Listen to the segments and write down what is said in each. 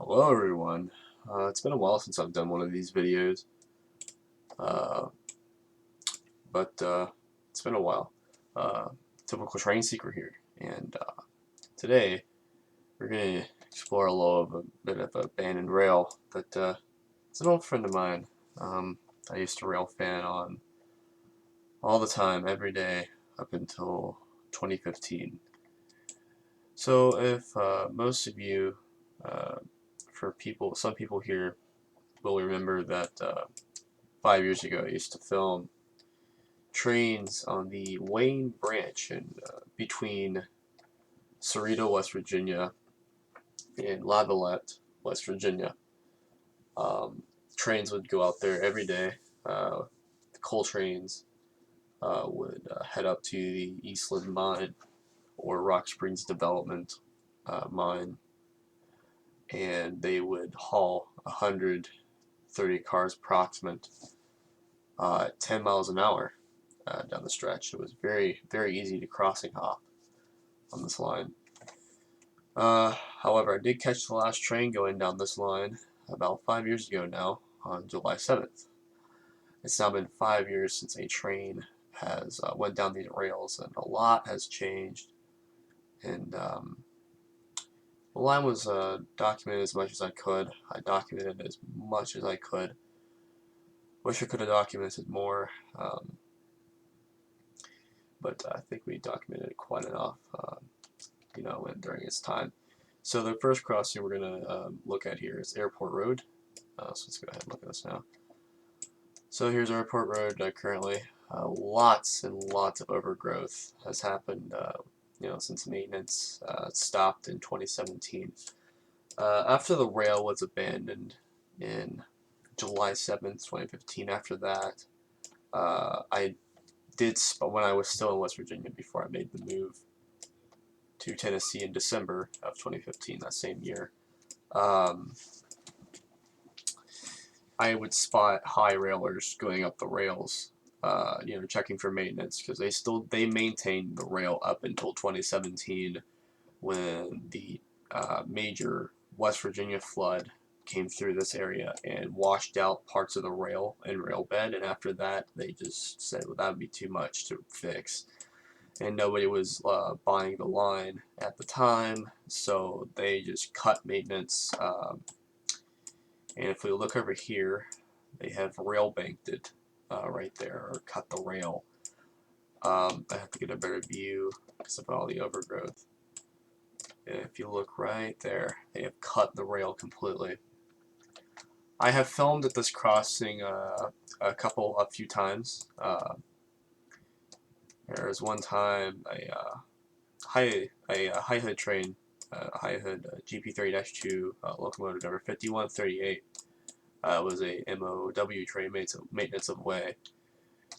Hello everyone. It's been a while since I've done one of these videos, uh, but it's been a while. Uh, Typical train seeker here, and today we're going to explore a bit of abandoned rail that it's an old friend of mine. I used to rail fan on all the time, every day, up until 2015. So if most of you, uh, some people here will remember that 5 years ago, I used to film trains on the Wayne branch in between Cerrito, West Virginia, and Lavallette, West Virginia. Um, Trains would go out there every day. The coal trains would head up to the EastLynn mine or Rock Springs Development mine, and they would haul 130 cars approximate at 10 miles an hour down the stretch. It was very, very easy to crossing hop on this line. However, I did catch the last train going down this line about 5 years ago now, on July 7th. It's now been 5 years since a train has went down these rails, and a lot has changed. And the line was documented as much as I could. I documented as much as I could. Wish I could have documented more, but I think we documented quite enough, during its time. So the first crossing we're going to look at here is Airport Road. So let's go ahead and look at this now. So here's Airport Road currently. Lots and lots of overgrowth has happened, since maintenance stopped in 2017. After the rail was abandoned in July 7th, 2015, after that, I did, when I was still in West Virginia before I made the move to Tennessee in December of 2015, that same year, I would spot high railers going up the rails, checking for maintenance, because they maintained the rail up until 2017 when the major West Virginia flood came through this area and washed out parts of the rail and rail bed, and after that they just said, well, that would be too much to fix, and nobody was buying the line at the time, so they just cut maintenance. And if we look over here, they have rail banked it right there, or cut the rail. I have to get a better view because of all the overgrowth. And if you look right there, they have cut the rail completely. I have filmed at this crossing a few times. There was one time a high hood train, high hood GP3-2 locomotive number 5138. Was a MOW train, maintenance of way.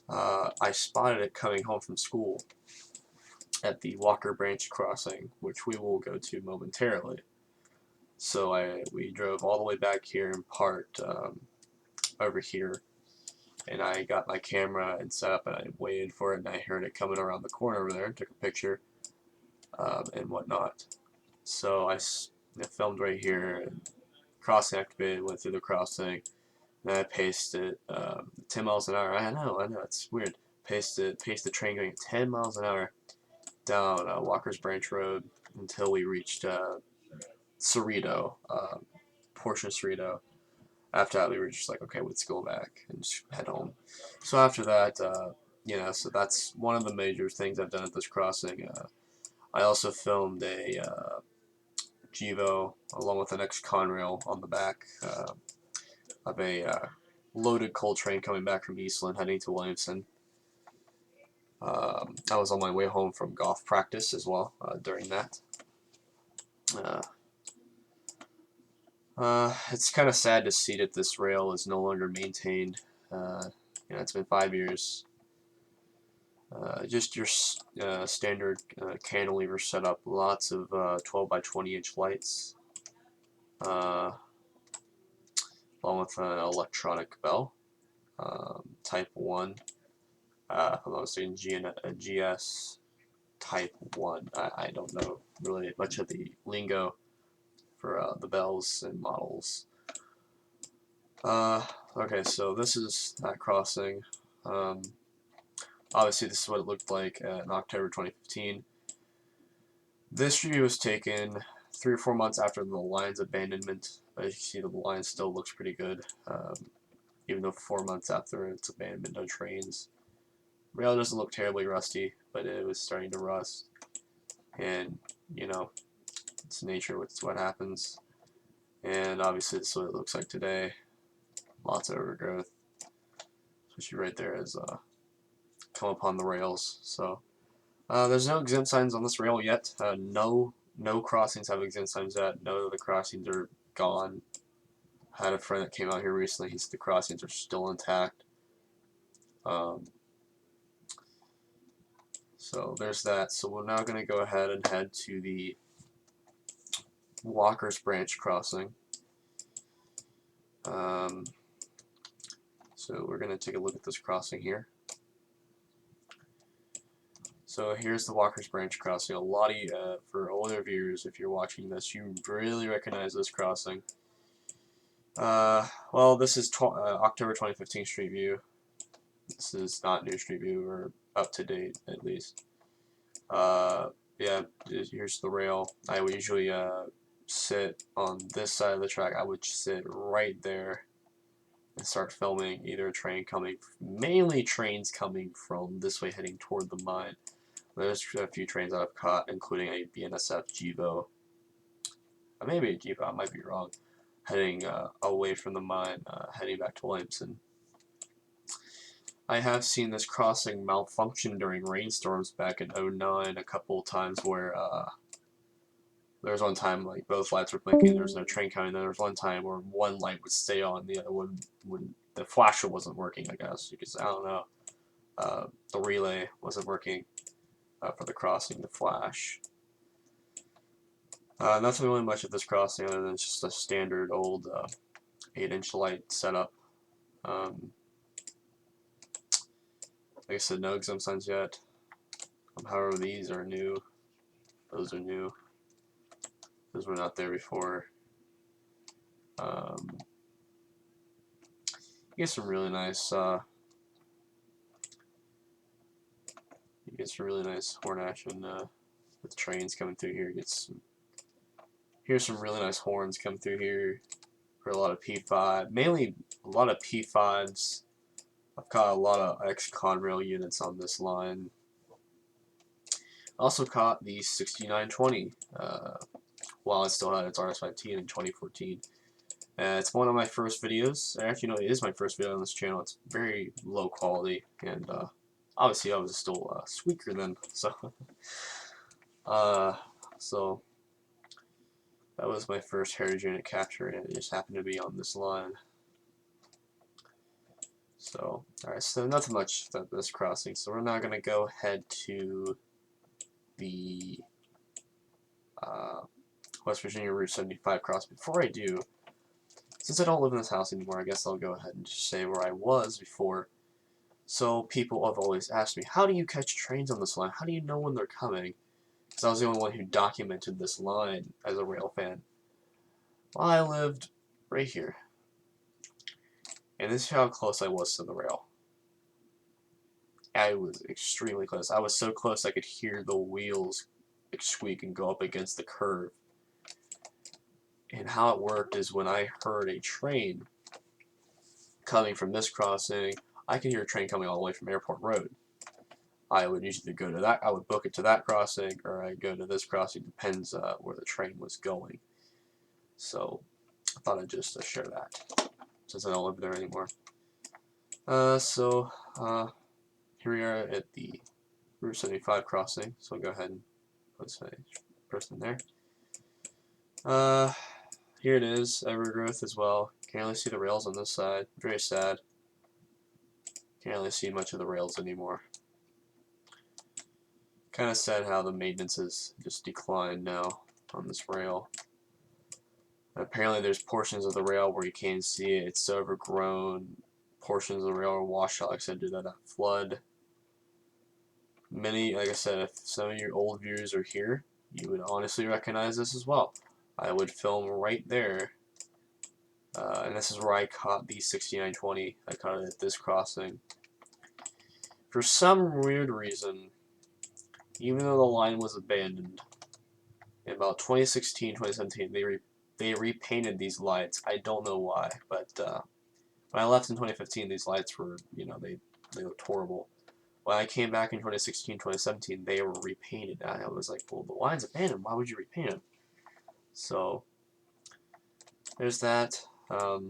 I spotted it coming home from school at the Walker Branch crossing, which we will go to momentarily. So we drove all the way back here and parked over here, and I got my camera and set up, and I waited for it, and I heard it coming around the corner over there, and took a picture and whatnot. So I filmed right here, and crossing activated, went through the crossing. Then I paced it 10 miles an hour. I know, it's weird. Paced the train going 10 miles an hour down Walker's Branch Road until we reached Cerrito, portion of Cerrito. After that, we were just like, okay, let's go back and just head home. So after that, so that's one of the major things I've done at this crossing. I also filmed a Gevo along with an ex-Conrail on the back of a loaded coal train coming back from EastLynn heading to Williamson. I was on my way home from golf practice as well during that. It's kind of sad to see that this rail is no longer maintained. It's been 5 years. Just your standard cantilever setup. Lots of 12 by 20 inch lights, along with an electronic bell, Type 1. If I'm not mistaken, GS Type 1. I don't know really much of the lingo for the bells and models. Okay, so this is that crossing. Obviously, this is what it looked like in October 2015. This review was taken 3 or 4 months after the line's abandonment. As you can see, the line still looks pretty good, even though 4 months after its abandonment, no trains. Rail doesn't look terribly rusty, but it was starting to rust. And, you know, it's nature, it's what happens. And obviously, this is what it looks like today. Lots of overgrowth, especially right there as come upon the rails. So there's no exempt signs on this rail yet. No crossings have exempt signs yet. No, the crossings are gone. I had a friend that came out here recently. He said the crossings are still intact. So there's that. So we're now going to go ahead and head to the Walker's Branch crossing. So we're going to take a look at this crossing here. So here's the Walker's Branch crossing. A lot of you, for older viewers, if you're watching this, you really recognize this crossing. Well, this is October 2015 Street View. This is not new Street View, or up to date at least. Yeah, here's the rail. I would usually sit on this side of the track. I would sit right there and start filming either a train coming, mainly trains coming from this way heading toward the mine. There's a few trains I've caught, including a BNSF Jevo. Maybe a Jevo, I might be wrong. Heading away from the mine, heading back to Williamson. I have seen this crossing malfunction during rainstorms back in '09 a couple times where there was one time like both lights were blinking, there was no train coming, then there was one time where one light would stay on, the other one would, the flasher wasn't working, I guess, because I don't know, the relay wasn't working for the crossing, the flash. Not really much of this crossing other than just a standard old 8-inch light setup. Like I said, no exempt signs yet. However, these are new. Those are new. Those were not there before. You get some really nice. You get some really nice horn action with trains coming through here. Here's some really nice horns come through here for a lot of P5, mainly a lot of P5s. I've caught a lot of ex-Conrail units on this line. Also caught the 6920 while it still had its RS5T in 2014. It's one of my first videos. Actually, no, it is my first video on this channel. It's very low quality, and obviously I was still a squeaker then, so so that was my first heritage unit capture, and it just happened to be on this line. So, alright, so nothing much about this crossing. So we're now going to go head to the West Virginia Route 75 crossing. Before I do, since I don't live in this house anymore, I guess I'll go ahead and just say where I was before. So people have always asked me, how do you catch trains on this line? How do you know when they're coming? Because I was the only one who documented this line as a rail fan. Well, I lived right here. And this is how close I was to the rail. I was extremely close. I was so close I could hear the wheels squeak and go up against the curve. And how it worked is when I heard a train coming from this crossing, I could hear a train coming all the way from Airport Road. I would usually go to that, I would book it to that crossing, or I'd go to this crossing, depends where the train was going. So I thought I'd just share that, since I don't live there anymore. Here we are at the Route 75 crossing, so I'll go ahead and put a person there. Here it is, overgrowth as well. Can't really see the rails on this side. Very sad. Can't really see much of the rails anymore. Kind of sad how the maintenance has just declined now on this rail. Apparently there's portions of the rail where you can't see it. It's overgrown. Portions of the rail are washed out, like I said, due to that flood. Many, like I said, if some of your old viewers are here, you would honestly recognize this as well. I would film right there. And this is where I caught the 6920. I caught it at this crossing. For some weird reason, even though the line was abandoned, in about 2016, 2017, they repainted these lights. I don't know why, but when I left in 2015, these lights were, they looked horrible. When I came back in 2016, 2017, they were repainted. And I was like, well, the line's abandoned. Why would you repaint them? So there's that. I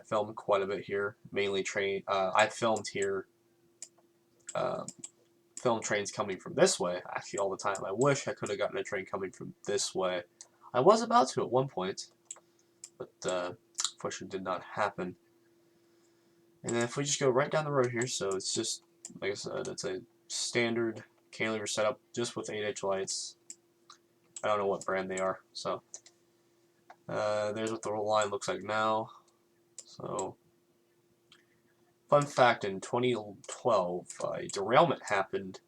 filmed quite a bit here, mainly train. I filmed here, filmed trains coming from this way, actually all the time. I wish I could have gotten a train coming from this way. I was about to at one point, but unfortunately did not happen. And then if we just go right down the road here, so it's just, like I said, it's a standard cantilever setup, just with 8-inch lights. I don't know what brand they are, so there's what the line looks like now. So, fun fact, in 2012, a derailment happened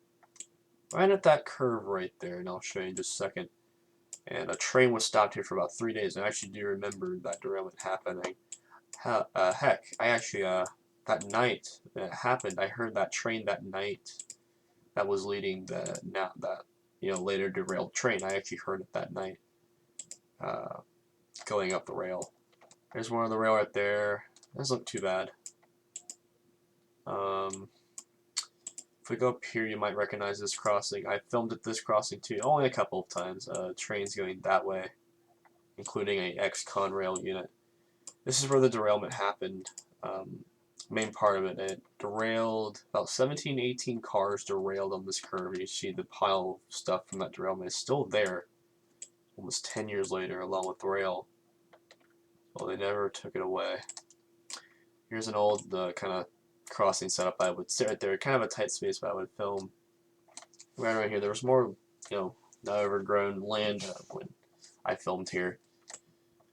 right at that curve right there, and I'll show you in just a second. And a train was stopped here for about 3 days, and I actually do remember that derailment happening. Heck, I actually, that night that it happened, I heard that train that night that was leading that later derailed train. I actually heard it that night, going up the rail. There's one on the rail right there. Doesn't look too bad. If we go up here, you might recognize this crossing. I filmed at this crossing too, only a couple of times. Trains going that way, including a ex-Conrail unit. This is where the derailment happened. Main part of it, it derailed, about 17, 18 cars derailed on this curve. You see the pile of stuff from that derailment is still there, almost 10 years later, along with the rail. Well, they never took it away. Here's an old kind of crossing setup. I would sit right there, kind of a tight space, but I would film right around here. There was more, not overgrown land when I filmed here.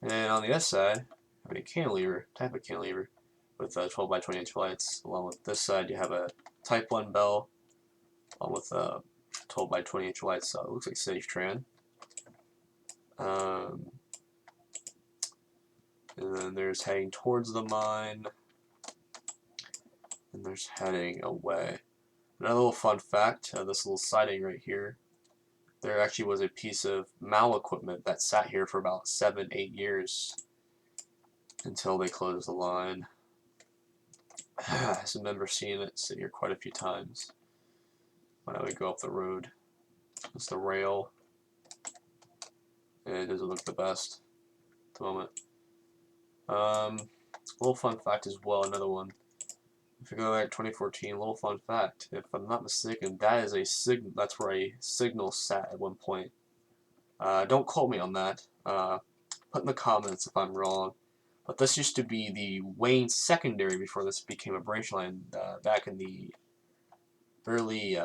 And then on the other side, I have a cantilever, type of cantilever, with 12 by 20 inch lights. Along with this side, you have a Type 1 bell, along with 12 by 20 inch lights. So it looks like safe tran. And then there's heading towards the mine, and there's heading away. Another little fun fact, this little siding right here, there actually was a piece of mal equipment that sat here for about 7, 8 years until they closed the line. I just remember seeing it sit here quite a few times when I would go up the road. It's the rail, and it doesn't look the best at the moment. Little fun fact as well, another one. If you go back to 2014, little fun fact, if I'm not mistaken, that is a signal. That's where a signal sat at one point. Don't quote me on that. Put in the comments if I'm wrong. But this used to be the Wayne Secondary before this became a branch line back in the early,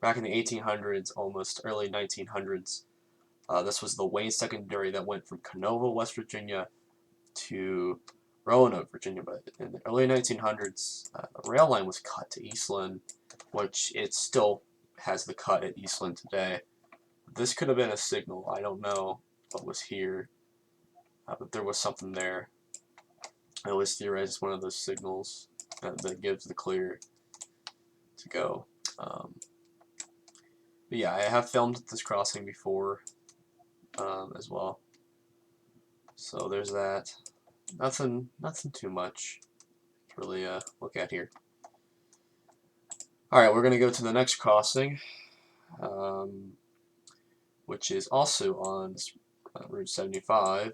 back in the 1800s, almost early 1900s. This was the Wayne Secondary that went from Kenova, West Virginia, to Roanoke, Virginia. But in the early 1900s, the rail line was cut to EastLynn, which it still has the cut at EastLynn today. This could have been a signal. I don't know what was here, but there was something there. I always theorize it's one of those signals that gives the clear to go. But yeah, I have filmed this crossing before as well. So there's that. Nothing too much to really look at here. Alright, we're going to go to the next crossing, which is also on Route 75.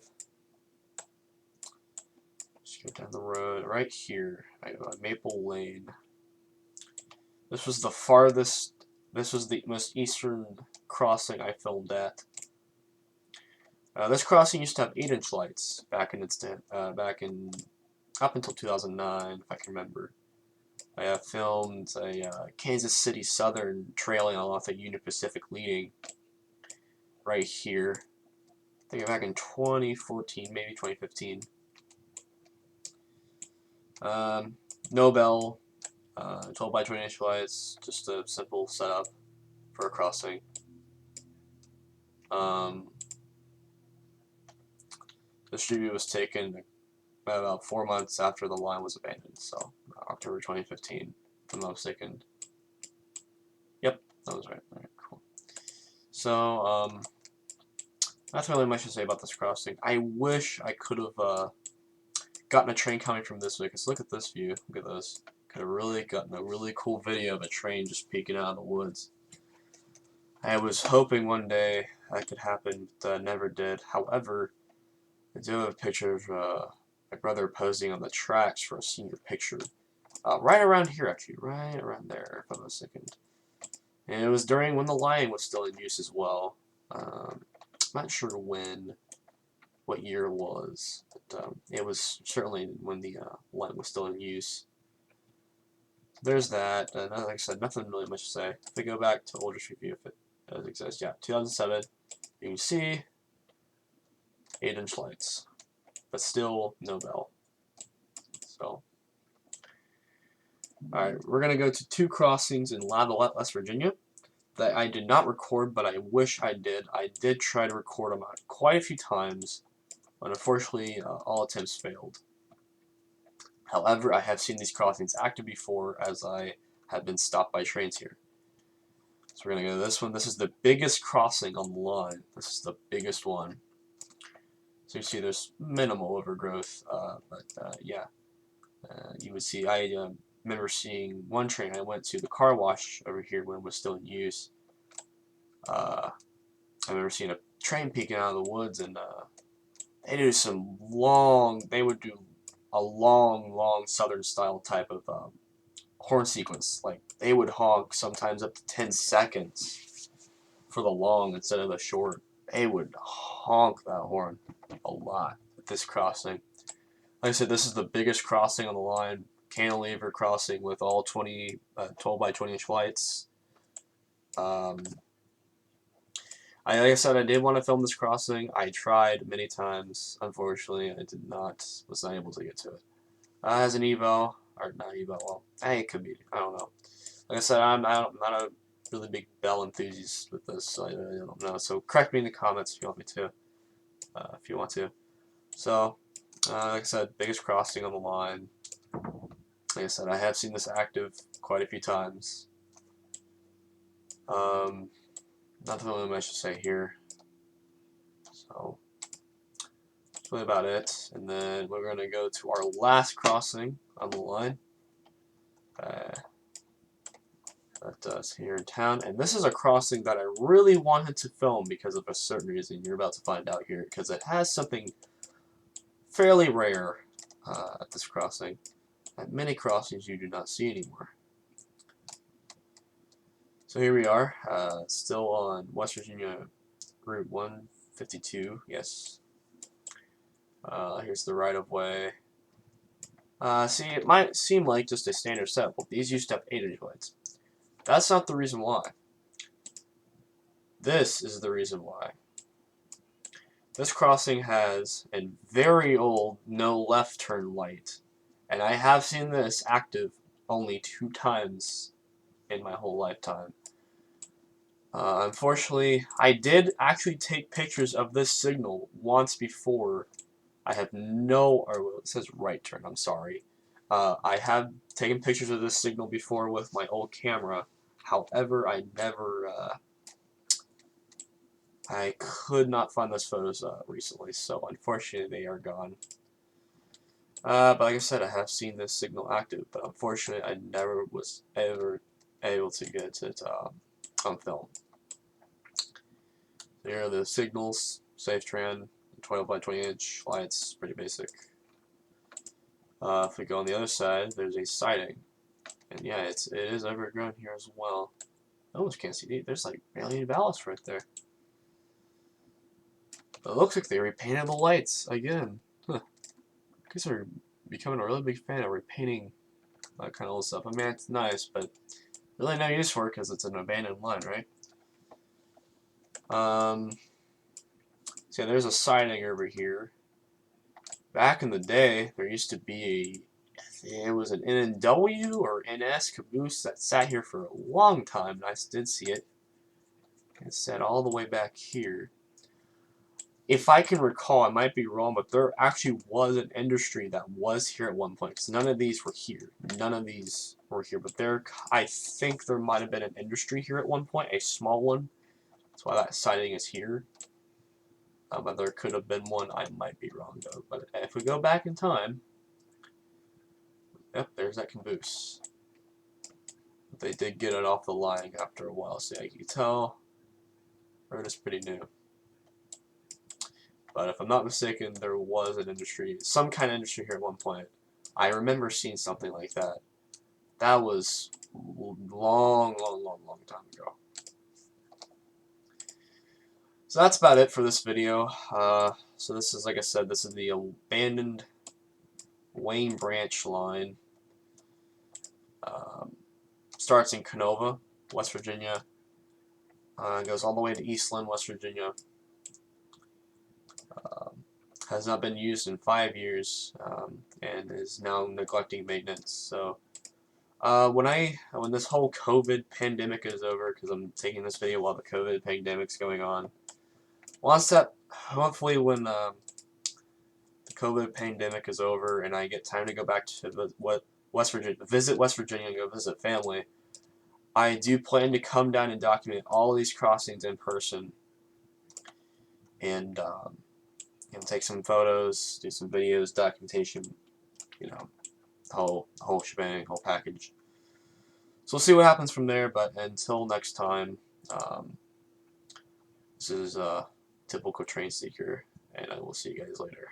Just go down the road right here. I go on Maple Lane. This was the farthest, this was the most eastern crossing I filmed at. This crossing used to have 8-inch lights back in up until 2009, if I can remember. I have filmed a Kansas City Southern trailing along with a Union Pacific leading right here. I think back in 2014, maybe 2015. No bell, 12 by 20 inch lights, just a simple setup for a crossing. This review was taken about 4 months after the line was abandoned, so October 2015, if I'm not mistaken. Yep, that was right. Alright, cool. So, not really much to say about this crossing. I wish I could have gotten a train coming from this way, because look at this view. Look at this. Could have really gotten a really cool video of a train just peeking out of the woods. I was hoping one day that could happen, but never did. However, I do have a picture of my brother posing on the tracks for a senior picture. Right around here, actually. Right around there, if I'm not mistaken. And it was during when the line was still in use as well. I'm not sure what year it was, but it was certainly when the line was still in use. There's that. Like I said, nothing really much to say. If we go back to older review, if it does exist, yeah, 2007, you can see 8-inch lights, but still no bell. So, alright, we're gonna go to 2 crossings in Lavallette, West Virginia that I did not record, but I wish I did. I did try to record them out quite a few times, but unfortunately, all attempts failed. However, I have seen these crossings active before, as I have been stopped by trains here. So we're going to go to this one. This is the biggest crossing on the line. This is the biggest one. So you see there's minimal overgrowth, but yeah. You would see, I remember seeing one train. I went to the car wash over here when it was still in use. I remember seeing a train peeking out of the woods, and they would do a long southern style type of horn sequence. Like, they would honk sometimes up to 10 seconds for the long instead of the short. They would honk that horn a lot at this crossing. Like I said, this is the biggest crossing on the line. Cantilever crossing with all 12 by 20-inch lights. Like I said, I did want to film this crossing. I tried many times. Unfortunately, was not able to get to it. As an evo, or not evo, well, it could be. I don't know. Like I said, I'm not a really big bell enthusiast with this, so I don't know. So correct me in the comments if you want me to. If you want to. So, like I said, biggest crossing on the line. Like I said, I have seen this active quite a few times. Nothing really much to say here. So, that's really about it. And then we're going to go to our last crossing on the line. That's here in town. And this is a crossing that I really wanted to film because of a certain reason you're about to find out here. Because it has something fairly rare at this crossing. At many crossings you do not see anymore. So here we are, still on West Virginia Route 152, yes. Here's the right-of-way. See, it might seem like just a standard setup, but these used to have 8-inch lights. That's not the reason why. This is the reason why. This crossing has a very old no left turn light, and I have seen this active only 2 times in my whole lifetime. Unfortunately, I did actually take pictures of this signal once before. I have well, it says right turn, I'm sorry. I have taken pictures of this signal before with my old camera. However, I could not find those photos recently, so unfortunately they are gone. But like I said, I have seen this signal active, but unfortunately I never was ever able to get it on film. Here are the signals, safe tran, 12 by 20-inch lights, pretty basic. If we go on the other side, there's a siding. And yeah, it is overgrown here as well. I almost can't see it. There's like barely any ballast right there. But it looks like they repainted the lights again. Huh. I guess they're becoming a really big fan of repainting that kind of old stuff. I mean, it's nice, but really no use for it because it's an abandoned line, right? So yeah, there's a siding over here. Back in the day, there used to be it was an NNW or NS caboose that sat here for a long time, and I did see it. It sat all the way back here. if I can recall, I might be wrong, but there actually was an industry that was here at one point. Because none of these were here. None of these were here. But I think there might have been an industry here at one point, a small one. That's why that siding is here. But there could have been one. I might be wrong, though. But if we go back in time, yep, there's that caboose. They did get it off the line after a while, so you can tell road is pretty new. But if I'm not mistaken, there was an industry, some kind of industry here at one point. I remember seeing something like that. That was long time ago. So that's about it for this video. So this is, like I said, this is the abandoned Wayne Branch line. Starts in Kenova, West Virginia. Goes all the way to EastLynn, West Virginia. Has not been used in 5 years, and is now neglecting maintenance. So when this whole COVID pandemic is over, because I'm taking this video while the COVID pandemic's going on, once that, hopefully when the COVID pandemic is over and I get time to go back to West Virginia, visit West Virginia and go visit family, I do plan to come down and document all of these crossings in person, and take some photos, do some videos, documentation, you know, the whole shebang, whole package. So we'll see what happens from there, but until next time, this is Typical Train Seeker, and I will see you guys later.